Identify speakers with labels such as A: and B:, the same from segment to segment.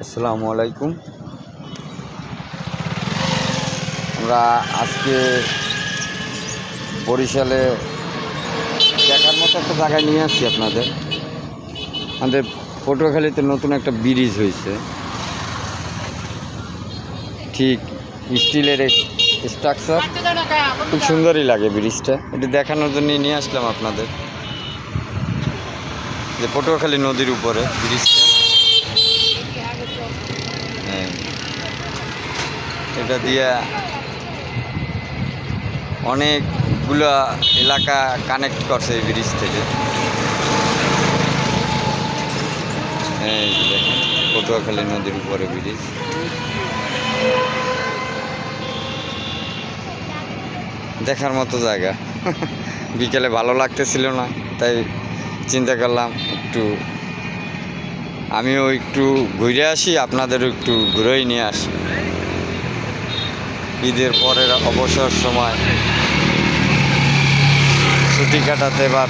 A: আসসালামু আলাইকুম। আমরা আজকে বরিশালে দেখার মতো একটা জায়গায় নিয়ে আসছি আপনাদের। আমাদের পটুয়াখালীতে নতুন একটা ব্রিজ হয়েছে, ঠিক স্টিলের স্ট্রাকচার, খুব সুন্দরই লাগে ব্রিজটা। এটি দেখানোর জন্য নিয়ে আসলাম আপনাদের, যে পটুয়াখালী নদীর উপরে ব্রিজটা। এটা দিয়ে অনেকগুলা এলাকা কানেক্ট করছে এই ব্রিজ থেকে। এই যে দেখেন, পটুয়াখালী নদীর উপরে ব্রিজ। দেখার মতো জায়গা। বিকেলে ভালো লাগতেছিল না, তাই চিন্তা করলাম আমিও একটু ঘুরে আসি, আপনাদেরও একটু ঘুরেই নিয়ে আসি। ঈদের পরের অবসর সময় ছুটি কাটাতে এবার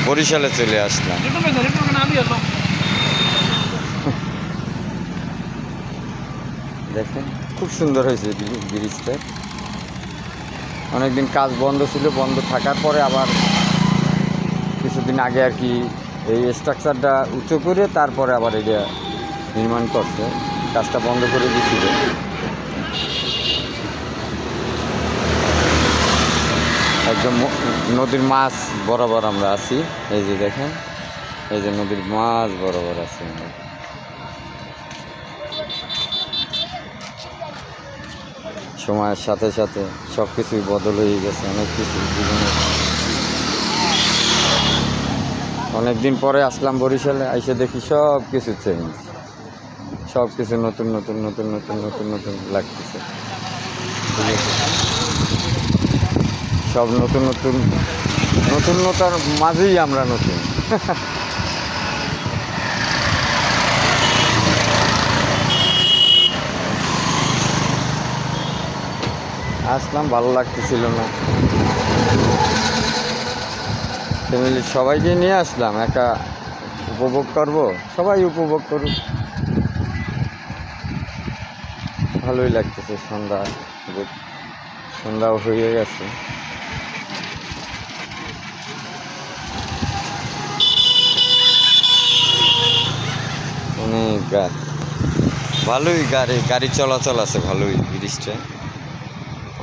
A: বরিশালে চলে আসলাম। দেখেন, খুব সুন্দর হয়েছে ব্রিজটা। অনেকদিন কাজ বন্ধ ছিল, বন্ধ থাকার পরে আবার কিছুদিন আগে আর কি এই স্ট্রাকচারটা উঁচু করে তারপরে আবার এটা নির্মাণ করছে। কাজটা বন্ধ করে দিয়েছিল। একদম নদীর মাছ বরাবর আমরা আছি। এই যে দেখেন, এই যে নদীর মাছ বরাবর আছি আমরা। সময়ের সাথে সাথে সব কিছুই বদল হয়ে গেছে, অনেক কিছু জীবনে। অনেকদিন পরে আসলাম বরিশালে, আইসে দেখি সব কিছু চেঞ্জ, সব কিছু নতুন নতুন নতুন নতুন নতুন নতুন লাগতেছে। ঠিক আছে, সব নতুন নতুন নতুনতার মাঝেই আমরা নতুন। আসলাম, ভালো লাগতেছিল না, ফ্যামিলির সবাইকে নিয়ে আসলাম। একা উপভোগ করব, সবাই উপভোগ করুক। ভালোই লাগতেছে। সন্ধ্যাও হয়ে গেছে। অনেক ভালোই গাড়ি চলাচল আছে, ভালোই ব্রিজটা।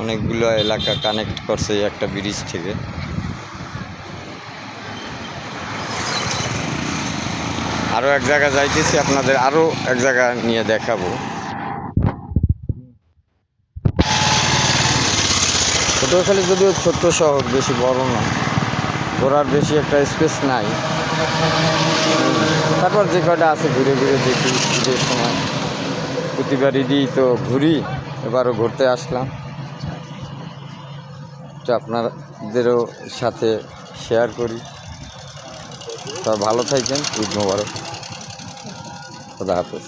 A: অনেকগুলো এলাকা কানেক্ট করছে এই একটা ব্রিজ থেকে। আরও এক জায়গা যাইতেছি, আপনাদের আরও এক জায়গা নিয়ে দেখাবো। পটুয়াখালী যদিও ছোট্ট শহর, বেশি বড় না, ঘোরার বেশি একটা স্পেস নাই। তারপর যে কটা আছে ঘুরে ঘুরে দেখি। ঈদের সময় প্রতিবার ঈদই তো ঘুরি, এবারও ঘুরতে আসলাম। তো আপনাদেরও সাথে শেয়ার করি। সব ভালো থাকবেন। ঈদ মোবারক। খোদা হাফেজ।